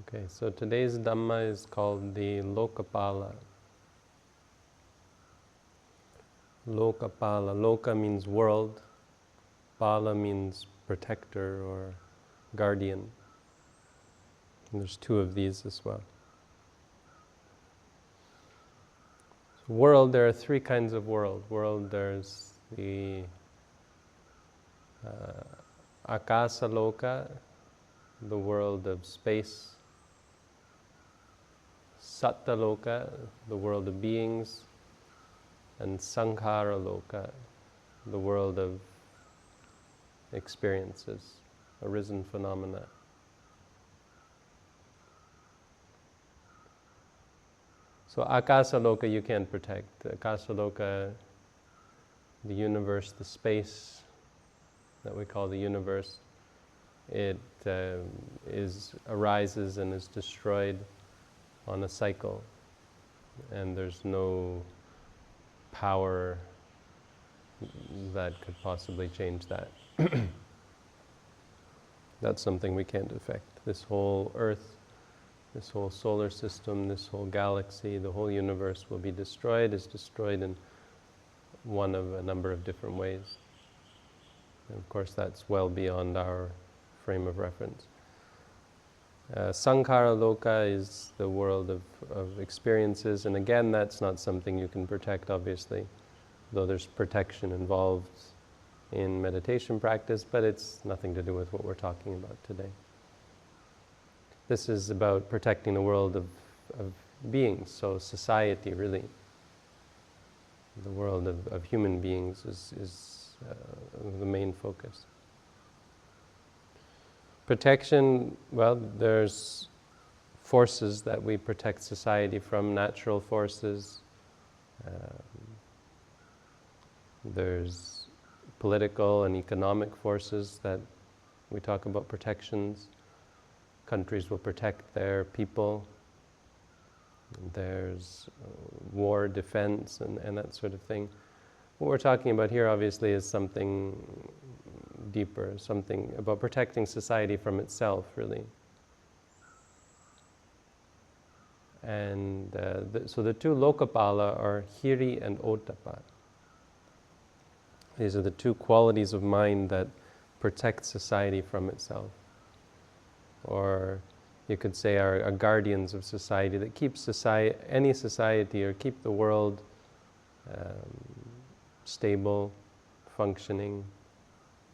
Okay, so today's Dhammā is called the Lokapālā. Lokapālā. Loka means world. Pālā means protector or guardian. And there's two of these as well. So world, there are three kinds of world. World, there's the Akasa Loka, the world of space. Satta Loka, the world of beings. And Sankhara Loka, the world of experiences, arisen phenomena. So Akasa Loka you can't protect. Akasa Loka, the universe, the space that we call the universe, it arises and is destroyed on a cycle, and there's no power that could possibly change that. That's something we can't affect. This whole Earth, this whole solar system, this whole galaxy, the whole universe will be destroyed, is destroyed in one of a number of different ways. And of course that's well beyond our frame of reference. Sankhara Loka is the world of experiences, and again that's not something you can protect, obviously, though there's protection involved in meditation practice, but it's nothing to do with what we're talking about today. This is about protecting the world of beings, so society really. The world of human beings is the main focus. Protection, well, there's forces that we protect society from, natural forces. There's political and economic forces that we talk about protections. Countries will protect their people. There's war, defense, and that sort of thing. What we're talking about here, obviously, is something deeper, something about protecting society from itself, really. And so the two Lokapālā are hiri and ottappa. These are the two qualities of mind that protect society from itself. Or you could say are guardians of society, that keep any society or keep the world stable, functioning,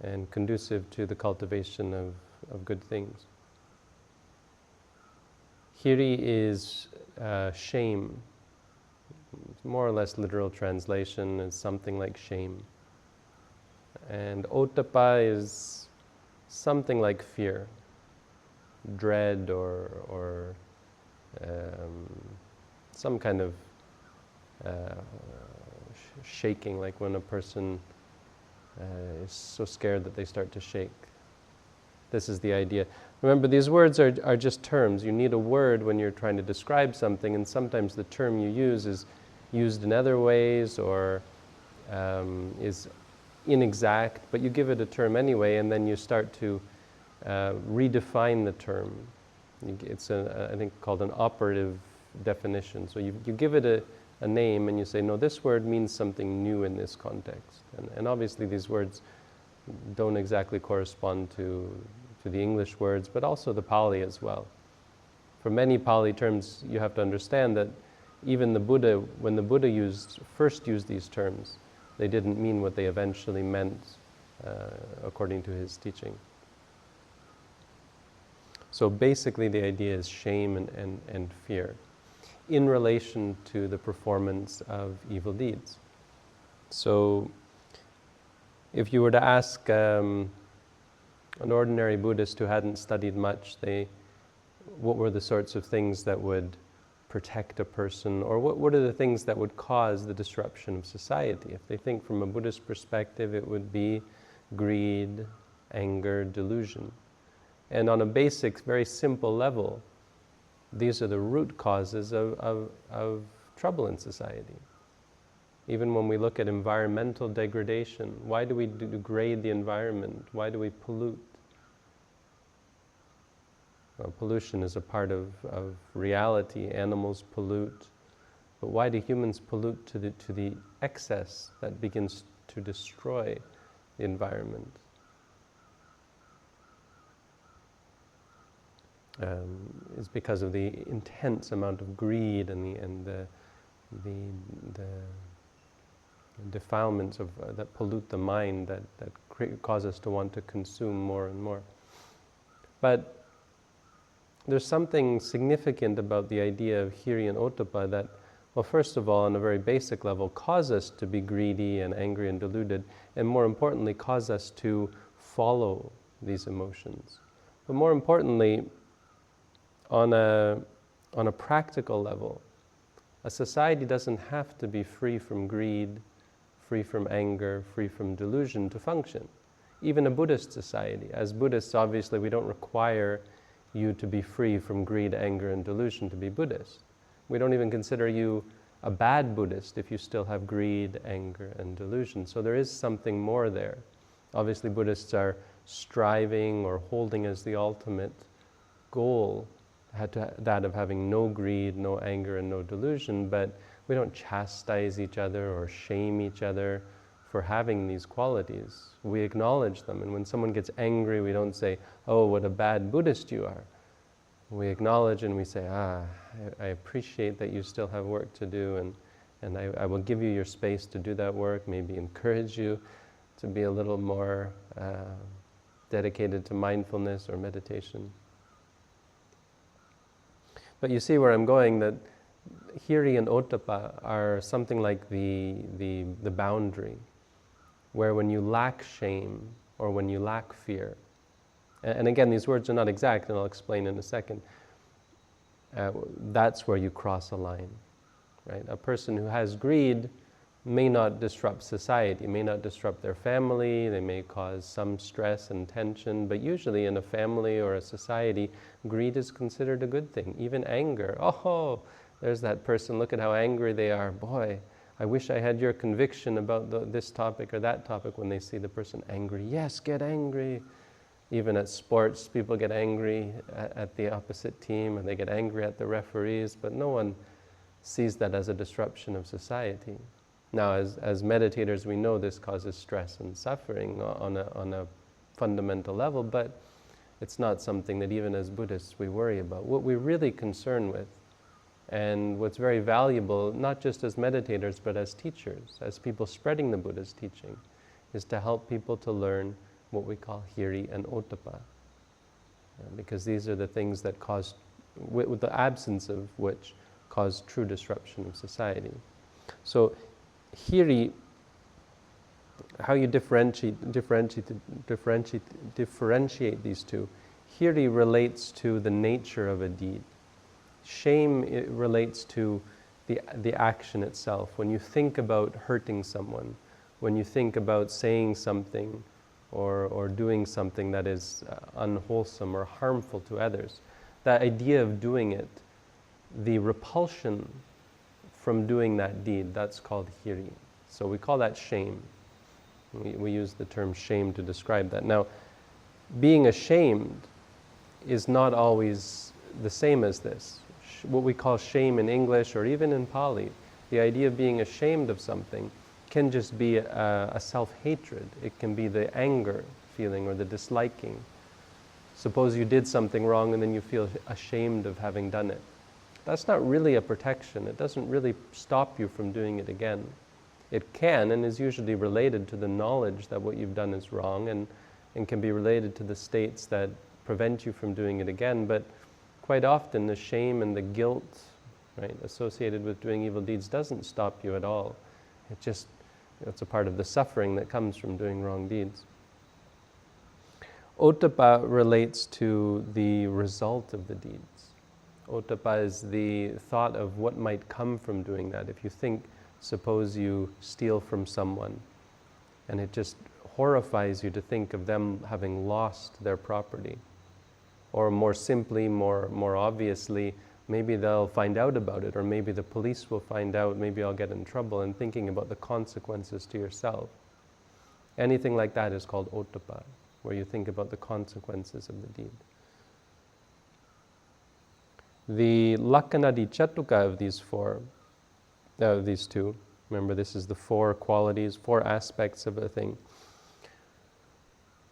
and conducive to the cultivation of good things. Hiri is shame. It's more or less literal translation is something like shame. And ottappa is something like fear, dread, or some kind of shaking, like when a person is so scared that they start to shake. This is the idea. Remember, these words are just terms. You need a word when you're trying to describe something, and sometimes the term you use is used in other ways or is inexact, but you give it a term anyway, and then you start to redefine the term. It's, I think, called an operative definition. So you give it a name and you say, no, this word means something new in this context. And obviously these words don't exactly correspond to the English words, but also the Pali as well. For many Pali terms, you have to understand that even the Buddha, when the Buddha first used these terms, they didn't mean what they eventually meant according to his teaching. So basically the idea is shame and fear in relation to the performance of evil deeds. So if you were to ask an ordinary Buddhist who hadn't studied much, what were the sorts of things that would protect a person, or what are the things that would cause the disruption of society? If they think from a Buddhist perspective, it would be greed, anger, delusion. And on a basic, very simple level, these are the root causes of trouble in society. Even when we look at environmental degradation, why do we degrade the environment? Why do we pollute? Well, pollution is a part of reality. Animals pollute. But why do humans pollute to the excess that begins to destroy the environment? Is because of the intense amount of greed and the defilements of that pollute the mind, that cause us to want to consume more and more. But there's something significant about the idea of hiri and ottappa that, well, first of all, on a very basic level, cause us to be greedy and angry and deluded, and more importantly, cause us to follow these emotions. But more importantly, on a practical level, a society doesn't have to be free from greed, free from anger, free from delusion to function. Even a Buddhist society. As Buddhists, obviously, we don't require you to be free from greed, anger, and delusion to be Buddhist. We don't even consider you a bad Buddhist if you still have greed, anger, and delusion. So there is something more there. Obviously, Buddhists are striving or holding as the ultimate goal that of having no greed, no anger, and no delusion, but we don't chastise each other or shame each other for having these qualities. We acknowledge them, and when someone gets angry, we don't say, "Oh, what a bad Buddhist you are." We acknowledge and we say, I appreciate that you still have work to do, and I will give you your space to do that work, maybe encourage you to be a little more dedicated to mindfulness or meditation. But you see where I'm going, that hiri and ottappa are something like the boundary, where when you lack shame or when you lack fear, and again, these words are not exact, and I'll explain in a second, that's where you cross a line, right? A person who has greed may not disrupt society, may not disrupt their family, they may cause some stress and tension, but usually in a family or a society, greed is considered a good thing. Even anger, oh, there's that person, look at how angry they are. Boy, I wish I had your conviction about this topic or that topic. When they see the person angry, yes, get angry. Even at sports, people get angry at the opposite team, and they get angry at the referees, but no one sees that as a disruption of society. Now, as meditators, we know this causes stress and suffering on a fundamental level, but it's not something that even as Buddhists we worry about. What we're really concerned with, and what's very valuable, not just as meditators, but as teachers, as people spreading the Buddha's teaching, is to help people to learn what we call hiri and ottappa. Because these are the things that cause, with the absence of which, cause true disruption of society. So, hiri, how you differentiate these two. Hiri relates to the nature of a deed. Shame, it relates to the action itself. When you think about hurting someone, when you think about saying something or doing something that is unwholesome or harmful to others, that idea of doing it, the repulsion from doing that deed, that's called hiri. So we call that shame. We use the term shame to describe that. Now, being ashamed is not always the same as this. What we call shame in English or even in Pali, the idea of being ashamed of something can just be a self-hatred. It can be the anger feeling or the disliking. Suppose you did something wrong and then you feel ashamed of having done it. That's not really a protection. It doesn't really stop you from doing it again. It can and is usually related to the knowledge that what you've done is wrong and can be related to the states that prevent you from doing it again. But quite often the shame and the guilt, right, associated with doing evil deeds doesn't stop you at all. It just, it's a part of the suffering that comes from doing wrong deeds. Ottappa relates to the result of the deeds. Ottappa is the thought of what might come from doing that. If you think, suppose you steal from someone, and it just horrifies you to think of them having lost their property. Or more simply, more obviously, maybe they'll find out about it, or maybe the police will find out, maybe I'll get in trouble, and thinking about the consequences to yourself. Anything like that is called ottappa, where you think about the consequences of the deed. The Lakanadicatuka of these two, remember this is the four qualities, four aspects of a thing.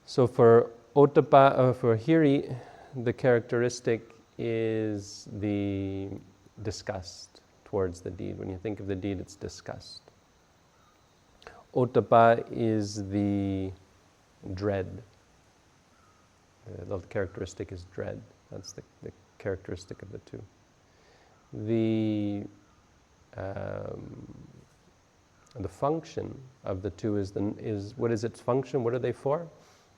So for ottappa, for hiri, the characteristic is the disgust towards the deed. When you think of the deed, it's disgust. Ottappa is the dread. The characteristic is dread. That's the characteristic of the two. The function of the two is what is its function? What are they for?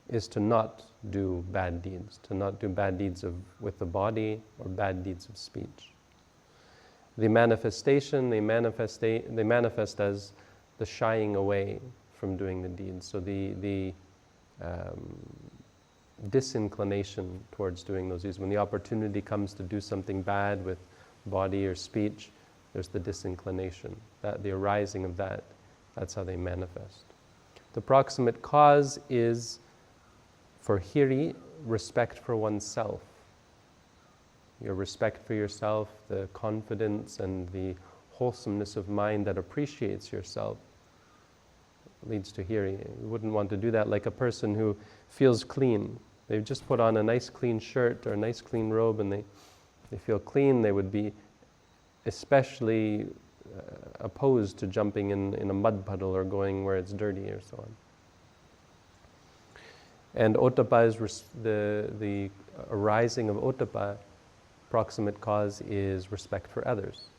Is to not do bad deeds, to not do bad deeds with the body or bad deeds of speech. The manifestation, they manifest as the shying away from doing the deeds. So the disinclination towards doing those deeds. When the opportunity comes to do something bad with body or speech, there's the disinclination, the arising of that. That's how they manifest. The proximate cause is, for hiri, respect for oneself. Your respect for yourself, the confidence and the wholesomeness of mind that appreciates yourself leads to hiri. You wouldn't want to do that like a person who feels clean. They've just put on a nice clean shirt or a nice clean robe and they feel clean. They would be especially opposed to jumping in a mud puddle or going where it's dirty or so on. And ottappa is the arising of ottappa, proximate cause is respect for others.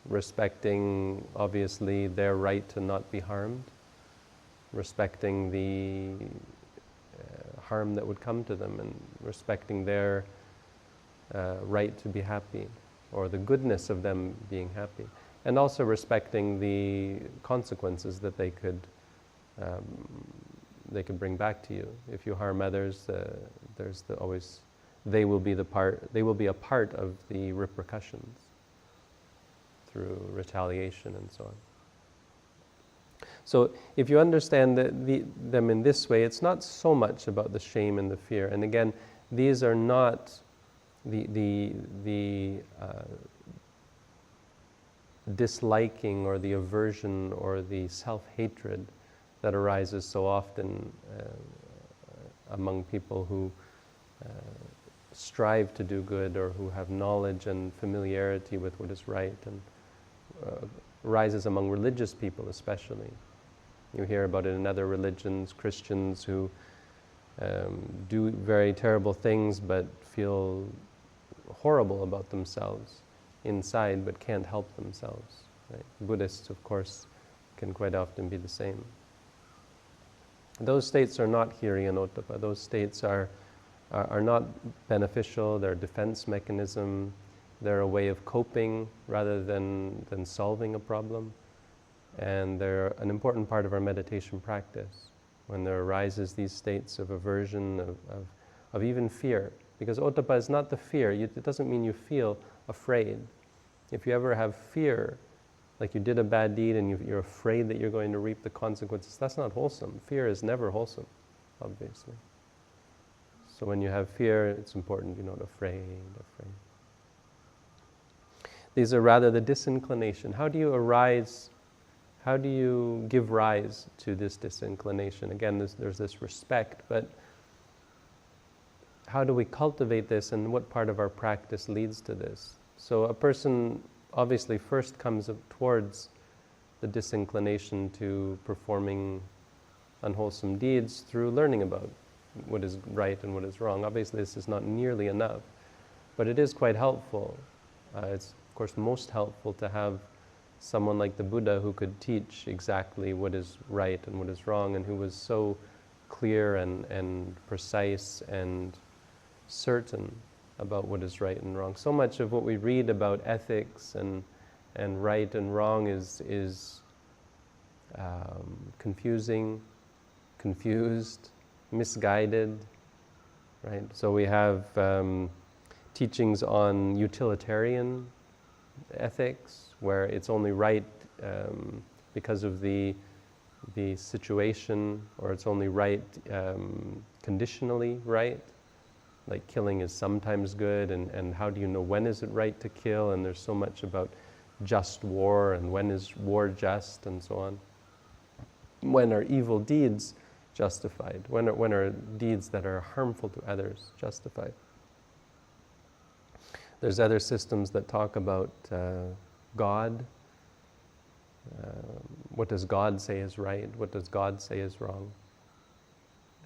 Respecting, obviously, their right to not be harmed. Respecting the harm that would come to them and respecting their right to be happy or the goodness of them being happy. And also respecting the consequences that they could bring back to you. If you harm others, there's always they will be a part of the repercussions through retaliation and so on. So if you understand them in this way, it's not so much about the shame and the fear. And again, these are not the disliking or the aversion or the self-hatred that arises so often among people who strive to do good or who have knowledge and familiarity with what is right, and arises among religious people especially. You hear about it in other religions, Christians who do very terrible things but feel horrible about themselves inside but can't help themselves. Right? Buddhists, of course, can quite often be the same. Those states are not hiri and ottappa. Those states are not beneficial. They're a defense mechanism. They're a way of coping rather than solving a problem. And they're an important part of our meditation practice. When there arises these states of aversion, of even fear. Because ottappa is not the fear. It doesn't mean you feel afraid. If you ever have fear, like you did a bad deed and you're afraid that you're going to reap the consequences, that's not wholesome. Fear is never wholesome, obviously. So when you have fear, it's important you're not afraid. These are rather the disinclination. How do you give rise to this disinclination? Again, there's this respect, but how do we cultivate this and what part of our practice leads to this? So a person obviously first comes up towards the disinclination to performing unwholesome deeds through learning about what is right and what is wrong. Obviously this is not nearly enough, but it is quite helpful. It's of course most helpful to have someone like the Buddha who could teach exactly what is right and what is wrong, and who was so clear and precise and certain about what is right and wrong. So much of what we read about ethics and right and wrong is confusing, confused, misguided, right? So we have teachings on utilitarian ethics, where it's only right because of the situation, or it's only right conditionally right. like killing is sometimes good, and how do you know when is it right to kill, and there's so much about just war, and when is war just, and so on. When are evil deeds justified? When are deeds that are harmful to others justified? There's other systems that talk about God. What does God say is right? What does God say is wrong?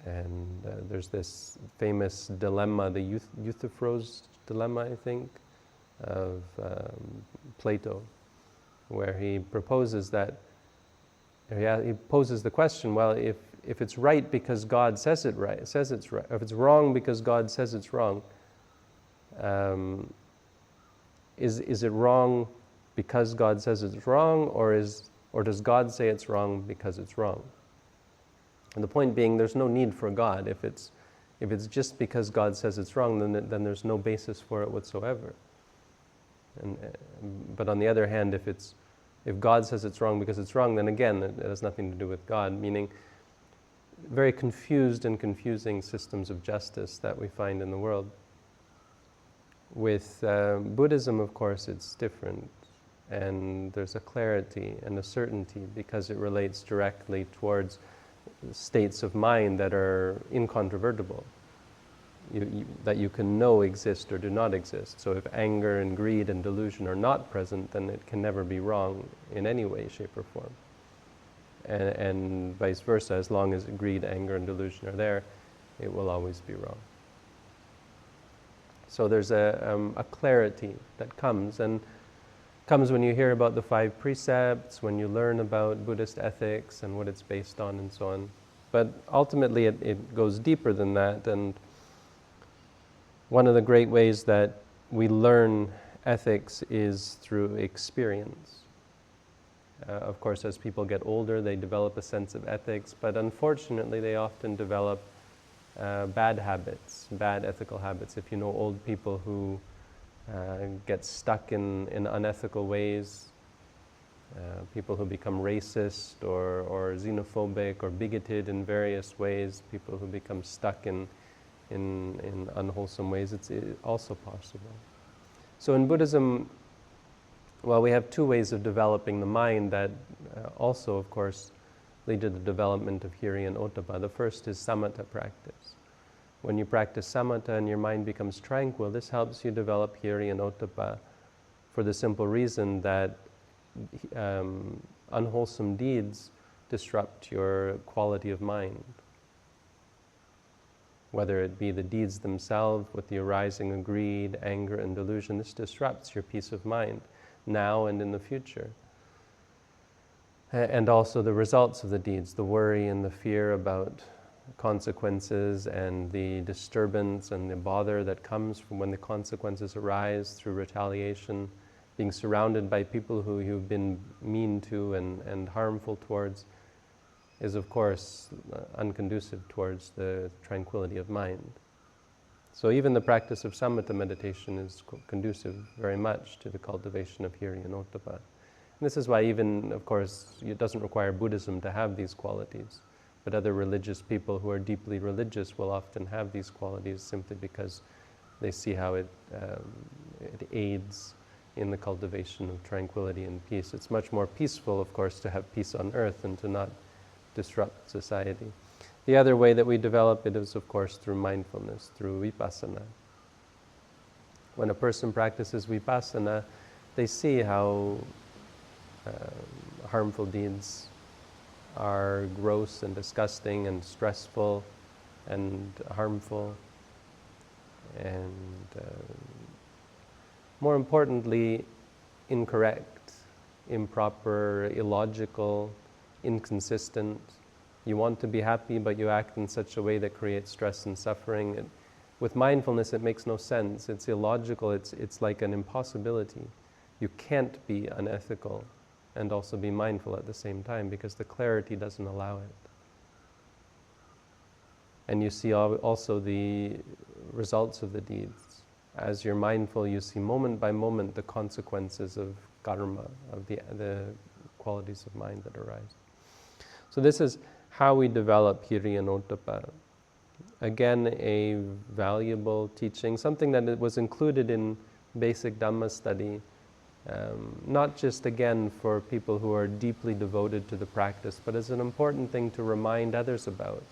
And there's this famous dilemma, the Euthyphro's dilemma, I think, of Plato, where he proposes that, he poses the question, well, if it's right because God says it's right, if it's wrong because God says it's wrong, is it wrong because God says it's wrong, or does God say it's wrong because it's wrong? And the point being, there's no need for God. If it's just because God says it's wrong, then there's no basis for it whatsoever. But on the other hand, if God says it's wrong because it's wrong, then again, it has nothing to do with God, meaning very confused and confusing systems of justice that we find in the world. With Buddhism, of course, it's different, and there's a clarity and a certainty because it relates directly towards states of mind that are incontrovertible, that you can know exist or do not exist. So if anger and greed and delusion are not present, then it can never be wrong in any way, shape, or form. And vice versa, as long as greed, anger, and delusion are there, it will always be wrong. So there's a clarity that comes when you hear about the 5 precepts, when you learn about Buddhist ethics and what it's based on and so on. But ultimately it goes deeper than that, and one of the great ways that we learn ethics is through experience. Of course, as people get older, they develop a sense of ethics, but unfortunately they often develop bad habits, bad ethical habits. If you know old people who get stuck in unethical ways, people who become racist or xenophobic or bigoted in various ways, people who become stuck in unwholesome ways, it's also possible. So in Buddhism, well, we have 2 ways of developing the mind that also, of course, lead to the development of hiri and ottappa. The first is samatha practice. When you practice samatha and your mind becomes tranquil, this helps you develop hiri and ottappa for the simple reason that unwholesome deeds disrupt your quality of mind. Whether it be the deeds themselves with the arising of greed, anger, and delusion, this disrupts your peace of mind now and in the future. And also the results of the deeds, the worry and the fear about consequences and the disturbance and the bother that comes from when the consequences arise through retaliation, being surrounded by people who you've been mean to and harmful towards, is of course unconducive towards the tranquility of mind. So even the practice of samatha meditation is conducive very much to the cultivation of hiri and ottappa. And this is why even, of course, it doesn't require Buddhism to have these qualities, but other religious people who are deeply religious will often have these qualities simply because they see how it aids in the cultivation of tranquility and peace. It's much more peaceful, of course, to have peace on earth than to not disrupt society. The other way that we develop it is, of course, through mindfulness, through vipassana. When a person practices vipassana, they see how harmful deeds are gross and disgusting and stressful and harmful, and more importantly, incorrect, improper, illogical, inconsistent. You want to be happy, but you act in such a way that creates stress and suffering. With mindfulness, it makes no sense. It's illogical. It's like an impossibility. You can't be unethical and also be mindful at the same time because the clarity doesn't allow it. And you see also the results of the deeds. As you're mindful, you see moment by moment the consequences of karma, of the qualities of mind that arise. So this is how we develop hiri and ottappa. Again, a valuable teaching, something that was included in basic Dhamma study, not just again for people who are deeply devoted to the practice, but as an important thing to remind others about.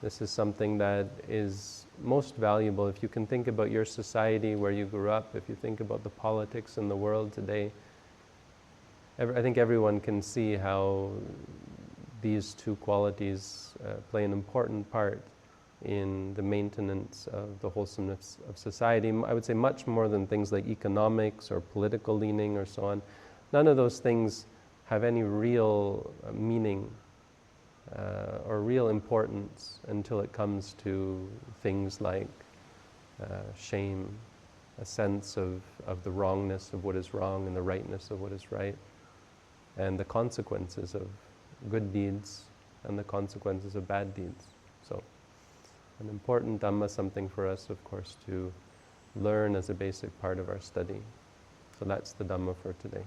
This is something that is most valuable if you can think about your society where you grew up, if you think about the politics in the world today. I think everyone can see how these two qualities play an important part in the maintenance of the wholesomeness of society. I would say much more than things like economics or political leaning or so on. None of those things have any real meaning or real importance until it comes to things like shame, a sense of the wrongness of what is wrong and the rightness of what is right, and the consequences of good deeds and the consequences of bad deeds. So, an important Dhamma, something for us, of course, to learn as a basic part of our study. So that's the Dhamma for today.